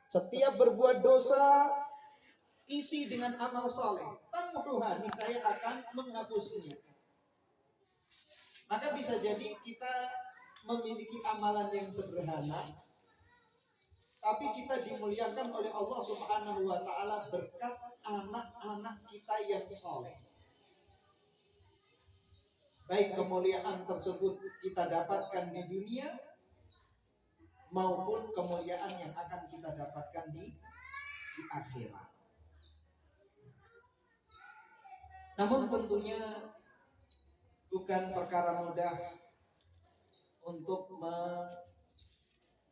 Setiap berbuat dosa, isi dengan amal soleh. Tamhuha, niscaya akan menghapusnya. Maka bisa jadi kita memiliki amalan yang sederhana, tapi kita dimuliakan oleh Allah Subhanahu wa Ta'ala berkat anak-anak kita yang soleh. Baik kemuliaan tersebut kita dapatkan di dunia maupun kemuliaan yang akan kita dapatkan di akhirat. Namun tentunya bukan perkara mudah untuk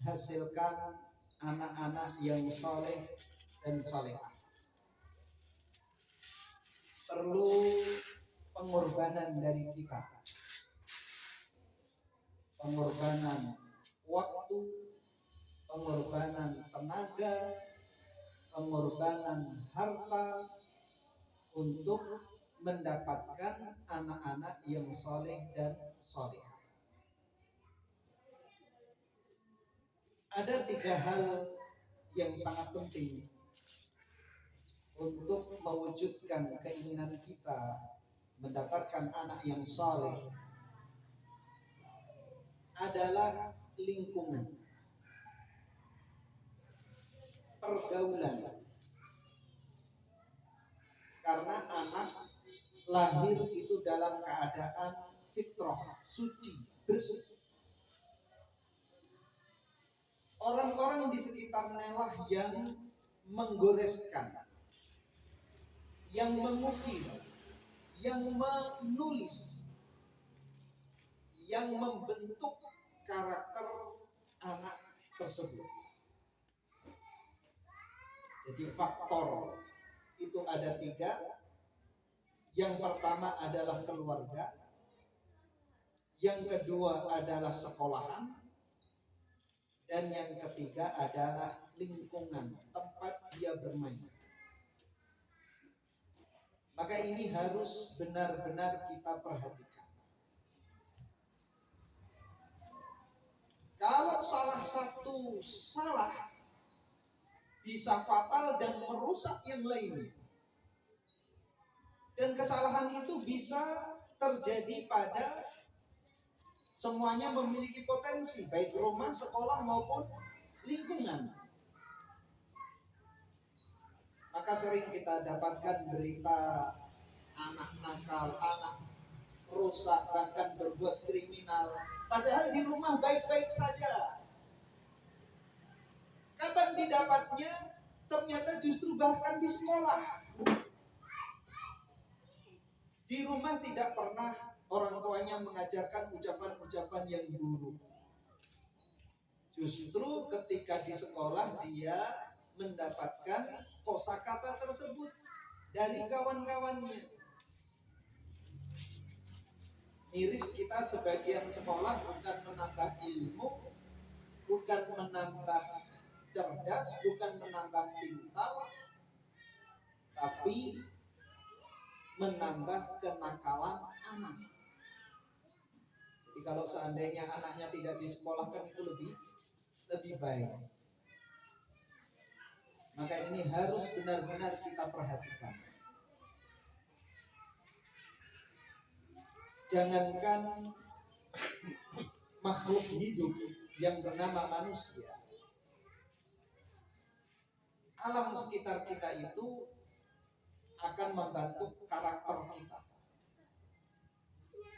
menghasilkan anak-anak yang soleh dan solehah. Perlu pengorbanan dari kita, pengorbanan waktu, pengorbanan tenaga, pengorbanan harta untuk mendapatkan anak-anak yang soleh dan solehah. Ada 3 hal yang sangat penting untuk mewujudkan keinginan kita mendapatkan anak yang soleh. Adalah lingkungan, pergaulan. Karena anak lahir itu dalam keadaan fitrah, suci, bersih. Orang-orang di sekitarnya lah yang menggoreskan, yang mengukir, yang menulis, yang membentuk karakter anak tersebut. Jadi faktor itu ada 3. Yang pertama adalah keluarga, yang kedua adalah sekolahan, dan yang ketiga adalah lingkungan tempat dia bermain. Maka ini harus benar-benar kita perhatikan. Kalau salah satu salah, bisa fatal dan merusak yang lainnya. Dan kesalahan itu bisa terjadi pada semuanya memiliki potensi, baik rumah, sekolah maupun lingkungan. Maka sering kita dapatkan berita anak nakal, anak rusak, bahkan berbuat kriminal. Padahal di rumah baik-baik saja. Kapan didapatnya? Ternyata justru bahkan di sekolah. Di rumah tidak pernah orang tuanya mengajarkan ucapan-ucapan yang buruk. Justru ketika di sekolah dia mendapatkan kosakata tersebut dari kawan-kawannya. Miris kita sebagian sekolah bukan menambah ilmu, bukan menambah cerdas, bukan menambah pintar, tapi menambah kenakalan anak. Jadi kalau seandainya anaknya tidak disekolahkan itu lebih baik. Maka ini harus benar-benar kita perhatikan. Jangankan makhluk hidup yang bernama manusia, alam sekitar kita itu akan membentuk karakter kita.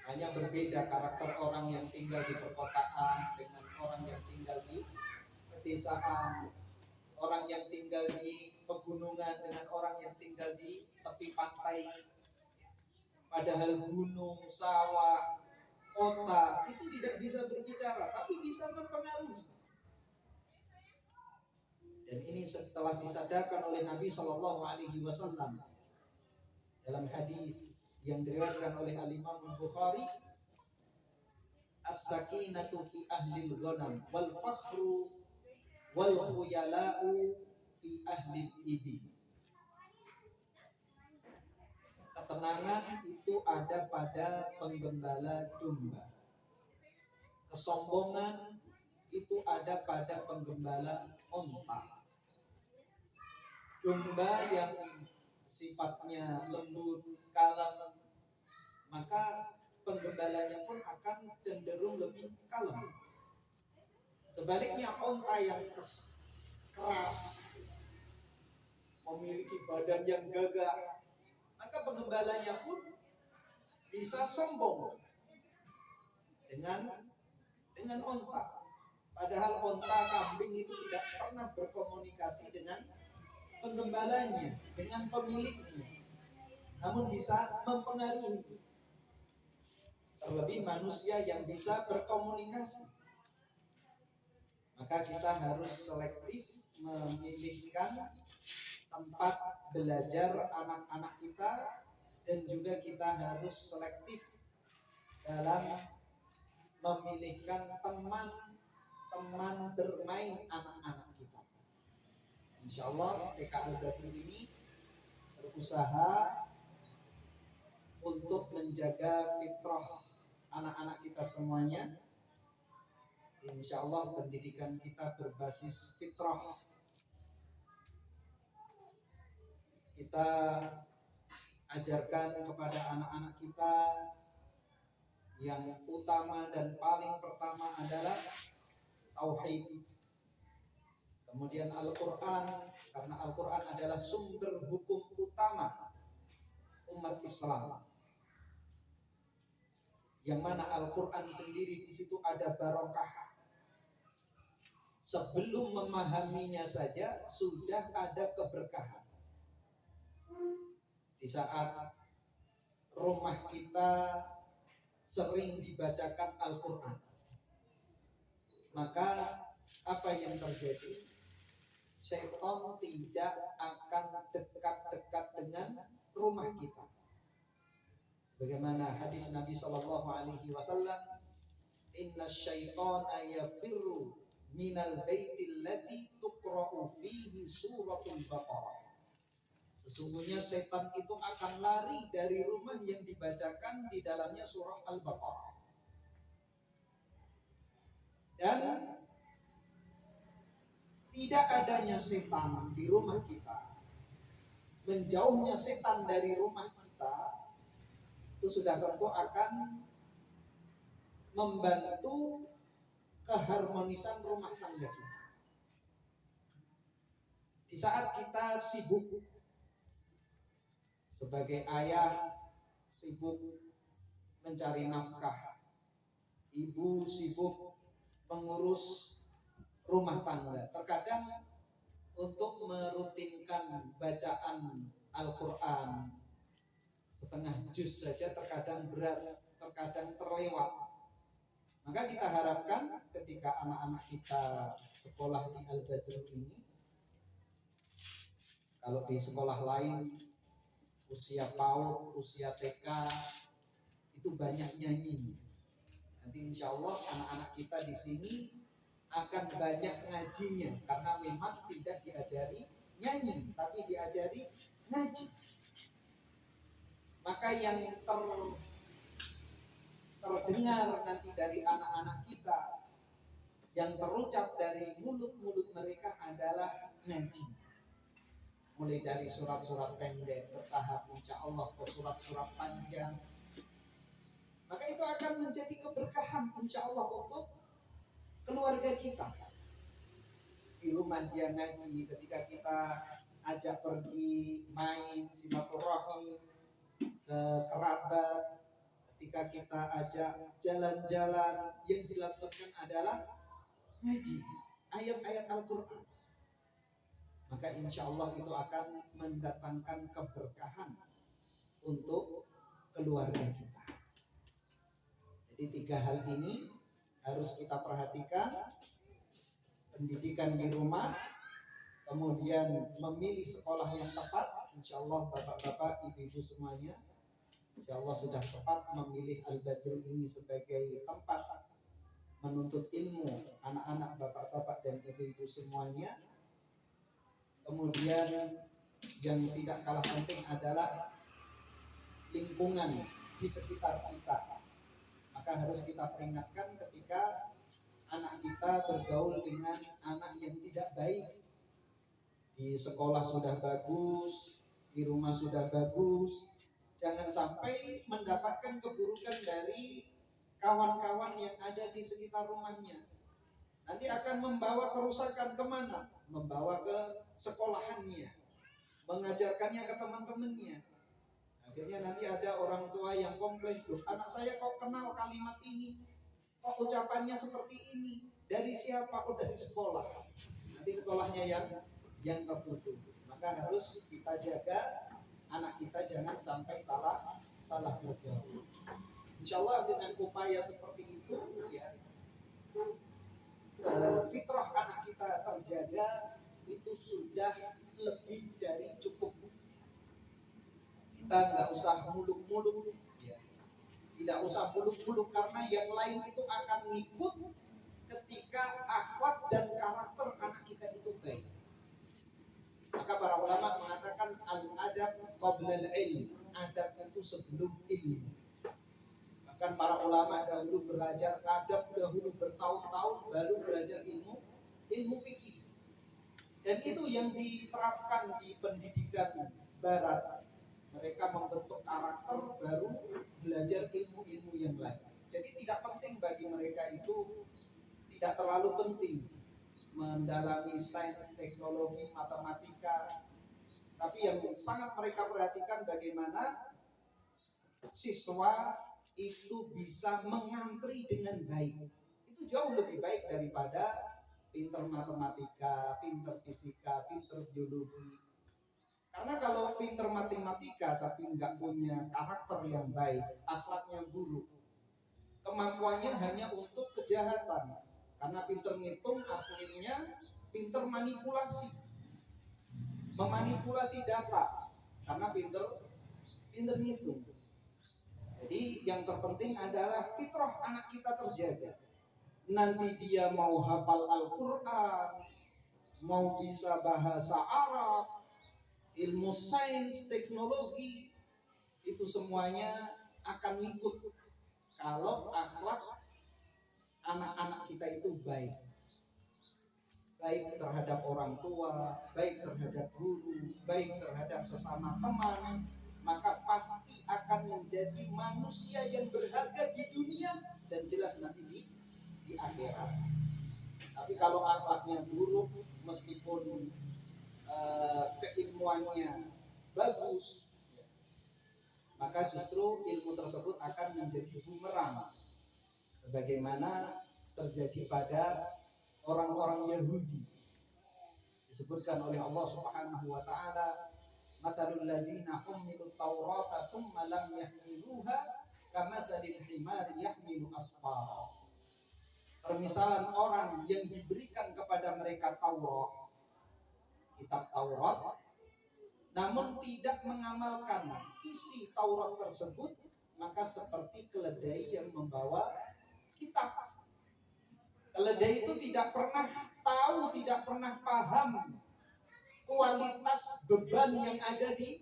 Hanya berbeda karakter orang yang tinggal di perkotaan dengan orang yang tinggal di pedesaan, orang yang tinggal di pegunungan dengan orang yang tinggal di tepi pantai. Padahal gunung, sawah, kota itu tidak bisa berbicara, tapi bisa mempengaruhi. Dan ini setelah disadarkan oleh Nabi SAW dalam hadis yang diriwayatkan oleh Al-Imam Bukhari, as-sakinatu fi ahlil ghanam wal fakhru wal khuyala'u fi ahlil ibil. Ketenangan itu ada pada penggembala domba. Kesombongan itu ada pada penggembala onta. domba yang sifatnya lembut, kalem, maka penggembalanya pun akan cenderung lebih kalem. Sebaliknya onta yang keras, memiliki badan yang gagah, maka penggembalanya pun bisa sombong dengan onta. Padahal onta kambing itu tidak pernah berkomunikasi dengan penggembalanya, dengan pemiliknya, namun bisa mempengaruhi. Terlebih manusia yang bisa berkomunikasi. Maka kita harus selektif memilihkan tempat belajar anak-anak kita, dan juga kita harus selektif dalam memilihkan teman bermain anak-anak kita. Insya Allah TK Al-Badru ini berusaha untuk menjaga fitrah anak-anak kita semuanya. Insya Allah pendidikan kita berbasis fitrah. Kita ajarkan kepada anak-anak kita yang utama dan paling pertama adalah tauhid. Kemudian Al-Quran, karena Al-Quran adalah sumber hukum utama umat Islam. Yang mana Al-Quran sendiri di situ ada barokah. Sebelum memahaminya saja sudah ada keberkahan. Di saat rumah kita sering dibacakan Al-Quran, maka apa yang terjadi? Setan tidak akan dekat-dekat dengan rumah kita. Bagaimana hadis Nabi SAW, Inna syaitana yafirru minal baitil ladzi tuqra'u fihi suratul Baqarah. Sesungguhnya setan itu akan lari dari rumah yang dibacakan di dalamnya surah Al-Baqarah. Dan tidak adanya setan di rumah kita, menjauhnya setan dari rumah kita, itu sudah tentu akan membantu keharmonisan rumah tangga kita. Di saat kita sibuk sebagai ayah, sibuk mencari nafkah, ibu sibuk mengurus rumah tangga, terkadang untuk merutinkan bacaan Al-Quran setengah juz saja terkadang berat, terkadang terlewat. Maka kita harapkan ketika anak-anak kita sekolah di Al-Badru ini, kalau di sekolah lain usia PAUD, usia TK itu banyak nyanyi. Nanti insya Allah anak-anak kita di sini akan banyak ngajinya, karena memang tidak diajari nyanyi, tapi diajari ngaji. Maka yang terdengar nanti dari anak-anak kita, yang terucap dari mulut-mulut mereka adalah ngaji. Mulai dari surat-surat pendek bertahap insya Allah ke surat-surat panjang. Maka itu akan menjadi keberkahan insya Allah untuk keluarga kita. Di rumah dia ngaji, ketika kita ajak pergi main silaturahim ke kerabat, ketika kita ajak jalan-jalan, yang dilakukan adalah ngaji ayat-ayat Al-Quran. Maka insya Allah itu akan mendatangkan keberkahan untuk keluarga kita. Jadi 3 hal ini harus kita perhatikan. Pendidikan di rumah, kemudian memilih sekolah yang tepat. Insya Allah bapak-bapak, ibu-ibu semuanya, insya Allah sudah tepat memilih Al-Badru ini sebagai tempat menuntut ilmu anak-anak, bapak-bapak dan ibu-ibu semuanya. Kemudian yang tidak kalah penting adalah lingkungan di sekitar kita. Maka harus kita peringatkan ketika anak kita bergaul dengan anak yang tidak baik, di sekolah sudah bagus, di rumah sudah bagus, jangan sampai mendapatkan keburukan dari kawan-kawan yang ada di sekitar rumahnya. Nanti akan membawa kerusakan kemana? Membawa ke sekolahannya, mengajarkannya ke teman-temannya. Akhirnya nanti ada orang tua yang komplain, loh anak saya kok kenal kalimat ini, kok ucapannya seperti ini, dari siapa? Oh dari sekolah. Nanti sekolahnya yang tertutup. Maka harus kita jaga anak kita jangan sampai salah bergaul. Insya Allah dengan upaya seperti itu ya, fitrah anak kita terjaga itu sudah lebih dari cukup. Kita nggak usah muluk-muluk ya. Tidak usah muluk-muluk karena yang lain itu akan ngikut ketika akhlak dan karakter anak kita itu baik. Maka para ulama mengatakan al-adab qabla al-ilm, adab itu sebelum ilmu. Bahkan para ulama dahulu belajar adab dahulu bertahun-tahun baru belajar ilmu fikih. Dan itu yang diterapkan di pendidikan barat. Mereka membentuk karakter baru belajar ilmu-ilmu yang lain. Jadi tidak penting bagi mereka itu, tidak terlalu penting mendalami sains, teknologi, matematika. Tapi yang sangat mereka perhatikan bagaimana siswa itu bisa mengantri dengan baik. Itu jauh lebih baik daripada pinter matematika, pinter fisika, pinter biologi. Karena kalau pinter matematika tapi nggak punya karakter yang baik, akhlaknya buruk, kemampuannya hanya untuk kejahatan. Karena pinter ngitung artinya pinter manipulasi, memanipulasi data. Karena pinter ngitung. Jadi yang terpenting adalah fitrah anak kita terjaga. Nanti dia mau hafal Al-Quran, mau bisa bahasa Arab, ilmu sains, teknologi, itu semuanya akan ikut kalau akhlak anak-anak kita itu baik. Baik terhadap orang tua, baik terhadap guru, baik terhadap sesama teman, maka pasti akan menjadi manusia yang berharga di dunia dan jelas nanti di akhirat. Tapi kalau akhlaknya buruk, meskipun keilmuannya bagus, maka justru ilmu tersebut akan menjadi bumerang, sebagaimana terjadi pada orang-orang Yahudi. Disebutkan oleh Allah Subhanahu wa taala, "Matsalul ladzina humilut Taurata tsumma lam yahmiluha kamatsalil himari yahmilu asfara." Permisalan orang yang diberikan kepada mereka Taurat, kitab Taurat, namun tidak mengamalkan isi Taurat tersebut, maka seperti keledai yang membawa kitab. Keledai itu tidak pernah tahu, tidak pernah paham kualitas beban yang ada di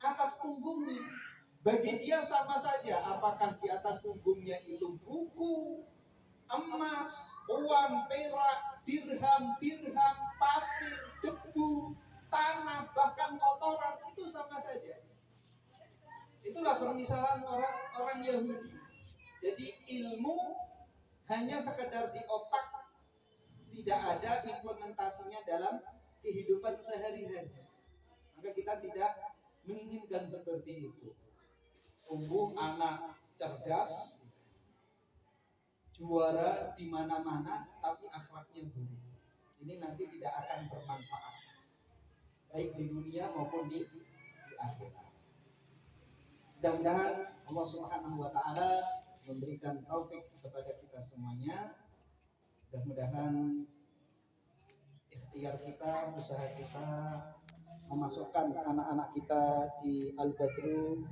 atas punggungnya. Bagi dia sama saja apakah di atas punggungnya itu buku, emas, uang, perak, dirham, pasir, debu, tanah, bahkan kotoran, itu sama saja. Itulah permisalan orang Yahudi. Jadi ilmu hanya sekedar di otak, tidak ada implementasinya dalam kehidupan sehari-hari. Maka kita tidak menginginkan seperti itu. Tumbuh anak cerdas, juara di mana-mana, tapi akhlaknya buruk. Ini nanti tidak akan bermanfaat, baik di dunia maupun di akhirat. Mudah-mudahan Allah Subhanahu wa taala memberikan taufik kepada kita semuanya. Mudah-mudahan ikhtiar kita, usaha kita memasukkan anak-anak kita di Al-Badru